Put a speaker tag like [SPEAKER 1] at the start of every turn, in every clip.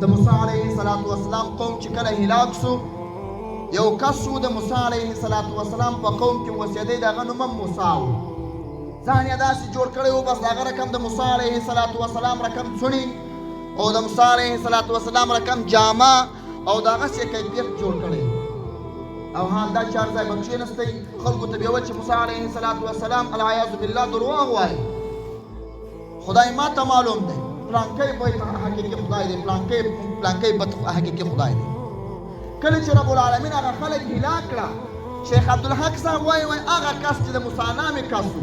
[SPEAKER 1] د موسی علیه السلام قوم چې کله هلاک سو، یو کس شو د موسی علیه السلام په قوم کې اوسېدی، د هغه نوم هم موسی و. ځان یې داسې جوړ کړی و، بس د هغه رقم د موسی علیه السلام رقم څڼې او د موسی علیه السلام رقم جامه او د هغسې کیفیت جوړ کړی. او ها دا چار ځای به کښېنستی، خلکو ته به یې ویل چې موسی علیه السلام العیاذ بالله درواغ وایي، خدای ما ته معلوم دی، پلانکی بیت حقیقي خدای دی، پلانکی بیت حقیقي خدای دی. کله چې رب العالمین هغه خلک هلاک کړه، شیخ عبدالحق صاحب وایي هغه کس چې د موسی نامې کس و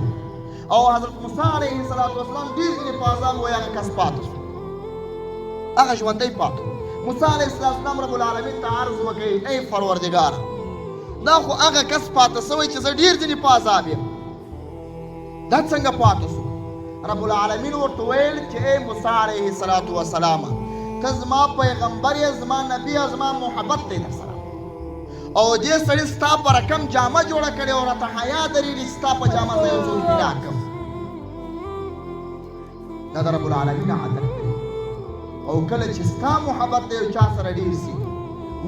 [SPEAKER 1] او حضرت موسی علیه السلام ډېر ځینې په عذاب وایي هغه کس پاتې شو، هغه ژوندی پاتې. موسی علیه السلام رب العالمین ته عرض وکړي، ای پروردګاره، دا خو هغه کس پاتې سوی چې زه ډېر ځینې په عذاب یم، دا څنګه پاتې شو؟ رب العالمین ورته ویل چې ای موسی علیه السلام، ته زما پیغمبر یې، زما نبی یې، زما محبت دی در سره، او دې سړي ستا په رقم جامه جوړه کړې او راته حیا درېږي چې ستا په جامه زه یو څوک هلاک کړم. دا د رب العالمین عادت دی. او کله چې ستا محبت د یو چا سره ډېر سي،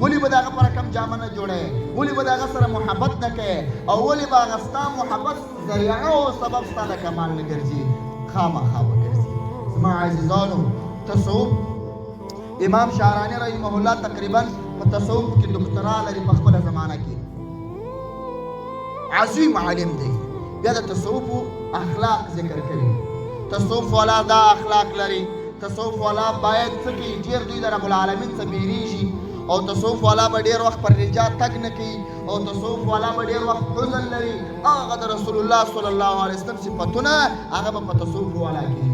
[SPEAKER 1] ولې به د هغه په رقم جامه نه جوړوې، ولې به د هغه سره محبت نه کوې، او ولې به هغه ستا محبت ذریعه او سبب ستا د کمال نه ګرځي، خامخا به ګرځي. زما عزیزانو، تصوف امام شعراني رحمه الله تقریبا په تصوف کې دکترا لري په خپله زمانه کې، عظیم عالم دی. بیا د تصوف اخلاق ذکر کوي. تصوف والا دا اخلاق لري، تصوف والا باید څه کوي، ډېر دوی د رب العالمین څخه بیریږي، او تصوف والا به ډېر وخت پر رجا تګ نه کوي، او تصوف والا به ډېر وخت حزن لري. هغه د رسول الله صلی الله علیه وسلم صفتونه هغه به په تصوف والا کې،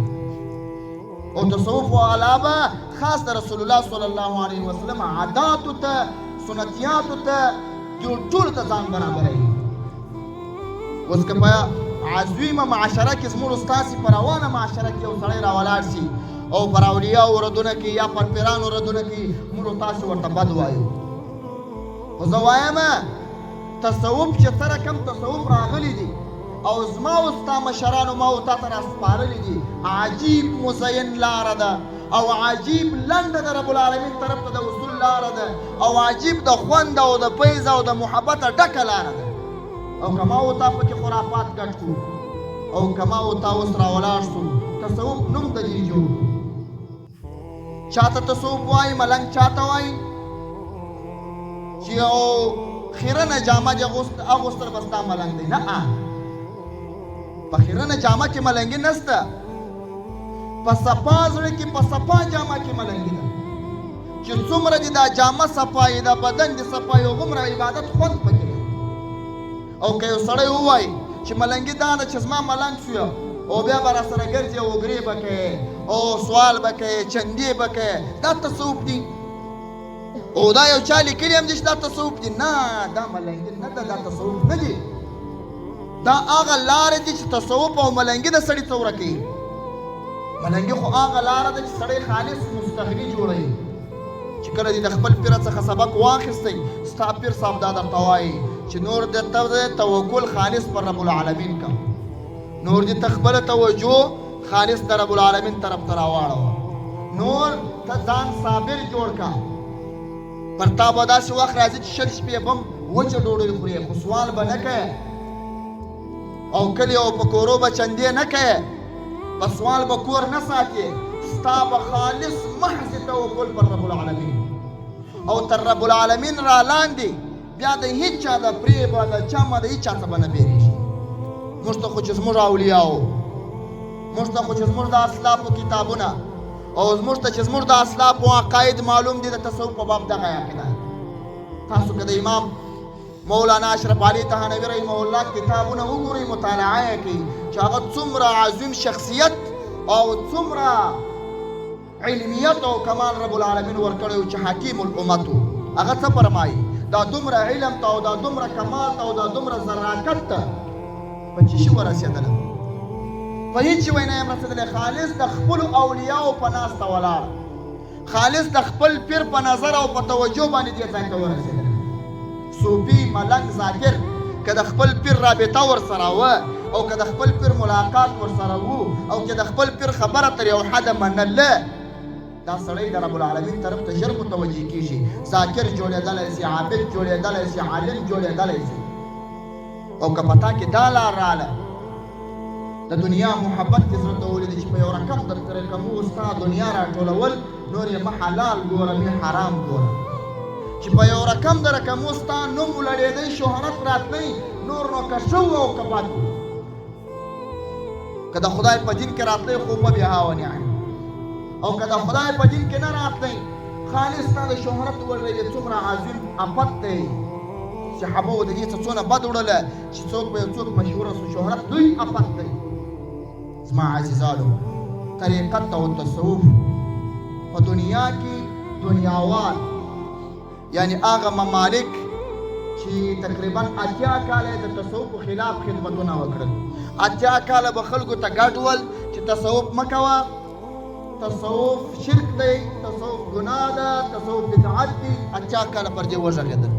[SPEAKER 1] او تصوف والا به خاص د رسول الله صلی الله علیه وسلم عاداتو ته، سنتیاتو ته، ټولو ته ځان برابروي. اوس که په عظیمه معاشره کې زموږ ستاسې په روانه معاشره کې یو سړی راولاړ شي او پر اولیاو ردونه کوي یا پر پیرانو ردونه کوي، موږ تاسو ورته بد وایو. خو زه وایم تصوف چې څه رقم تصوف راغلی دی او زما او ستا مشرانو ما او تا ته راسپارلي دي، عجیب مزین لاره ده او عجیب لنډه د رب العالمین طرف ته د وصول لاره ده، او عجیب د خوند او د فیض او د محبته ډکه لاره ده. او که ما او تا پکې خرافات ګډ کړو، او که ما او تا اوس راولاړ شو، تصوف نوم د دې جوړ کړو. چاته تصوف وایي، ملنګ چاته وایي چې یو خیرنه جامه دې اغوستل به ستا ملنګ دی. نه، په خیرنه جامه کې ملنګي نسته، په صفا زړه کې په صفا جامه کې ملنګي ده. چې څومره دې دا جامه صفایي، دا بدن دې صفایي، هغومره عبادت خوند پکې دی. او که یو سړی ووایي چې ملنګي دا ده چې زما ملنګ شو او بیا به راسره ګرځي، اوګرې به کوې او سوال به کوې، چندې به کوې، دا تصوف دی. او دا یو چا لیکلي هم دي چې دا تصوف دي. نه، دا ملنګي نه ده، دا تصوف نه دي. دا هغه لارې دي چې تصوف او ملنګي د سړي څه ورکوي. ملنګي خو هغه لاره ده چې سړی خالص مستغني جوړوي، چې کله دې د خپل پیر څخه سبق واخیستی، ستا پیر صاحب دا درته وایي چې نور درته توکل خالص پر رب العالمین کا، نور دې ته خپله توجه خالص د رب العالمین طرف ته راواړوه، نور ته ځان صابر جوړ کا. پر تا به داسې وخت راځي چې شل شپې به هم وچه ډوډۍ خورې، خو سوال به نه کوې، او کلی او په کورو به چندې نه کوې، په سوال به کور نه ساتې، ستا به خالص محض توکل پر رب العالمین، او تر رب العالمین را لاندې بیا د هیڅ چا د فریبه د چمه د هیڅ چا څه به نه بیریږي. موږ ته خو چې زموږ اولیاو، موږ ته خو چې زموږ د اسلافو کتابونه او زموږ ته چې زموږ د اسلافو عقاید معلوم دي، د تصوف په باب دغه عقیده. تاسو که د امام مولانا اشرف علي تهانوي رحمه الله کتابونه وګورئ، مطالعه یې کوي چې هغه څومره عظیم شخصیت او څومره علمیت او کمال رب العالمین ورکړی و چې حکیم الامت و. هغه څه فرمایي، دا دومره علم ته او دا دومره کمال ته او دا دومره زراکت ته په څه شي ورسېدله؟ په هېڅ شي وینا یې رسېدلی. خالص د خپلو اولیاو په ناسته ولاړ، خالص د خپل پیر په نظر او په توجه باندې دې ځای ته ورسېدلی. صوفي، ملنګ، ذاکر که د خپل پیر رابطه ورسره وه، او که د خپل پیر ملاقات ورسره و، او که د خپل پیر خبره تر یو حده منله، دا سړی د رب العالمین طرف ته ژر متوجه کیږي ذاکر جوړېدلی سي عابد جوړېدلی سي عالم جوړېدلی سي او که په تا کې دا لار راله د دنیا محبت دې زړه ته ولیدې چې په یو رقم در رقمو ستا دنیا راټولول نور یې مه حلال ګوره مې حرام ګوره چې په یو رقم د رقمو ستا نوم ولړېدی شهرت راتلی نور نو که ښه او که بد که د خدای په دین کې راتلی خو په بها و نعم او که د خدای په دین کې نه راتلی خالص ستا د شهرت ولړېدې څومره عظیم افت دی صحابه و د دې څه څونه بد وړله چې څوک به یو څوک مشهوره سو شهرت لوی افت دی زما عزیزانو طریقت او تصوف په دنیا کې دنیاوال یعنی هغه ممالک چې تقریبا 80 کاله د تصوف خلاف خدمتونه وکړل 80 کاله به خلکو ته ګډ ول چې تصوف مه کوه تصوف شرک دی تصوف ګناه ده تصوف بدعت دی 80 کاله پر دې وژغېدل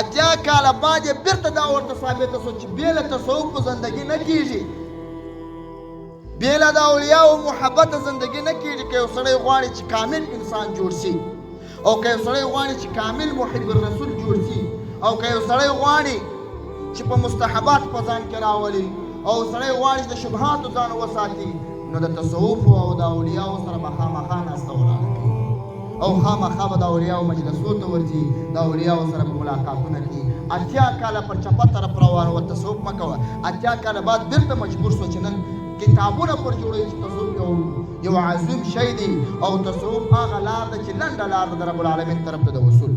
[SPEAKER 1] 80 کاله بعد یې بیرته دا ورته ثابته سو چې بې له تصوف په زندګي نه کېږي بې له د اولیاو محبت زندګي نه کېږي که یو سړی غواړي چې کامل انسان جوړ شي او که یو سړی غواړي چې کامل محب الرسول جوړ شي او که یو سړی غواړي چې په مستحبات په ځان کې راولي او سړی غواړي چې د شبهاتو ځان وساتي نو د تصوف او د اولیاو سره به خامخا ناسته ولاړه کوي او خامخا به د اولیاو مجلسو ته ورځي د اولیاو سره به ملاقاتونه کوي 80 کاله پر چپه طرف روان و تصوف مه کوه 80 کاله بعد بیرته مجبور سو چې نن کتابونه پر جوړوي چې تصوف یو عظیم شی دی او تصوف هغه لار ده چې لنډه لار ده د رب العالمین طرف ته د وصول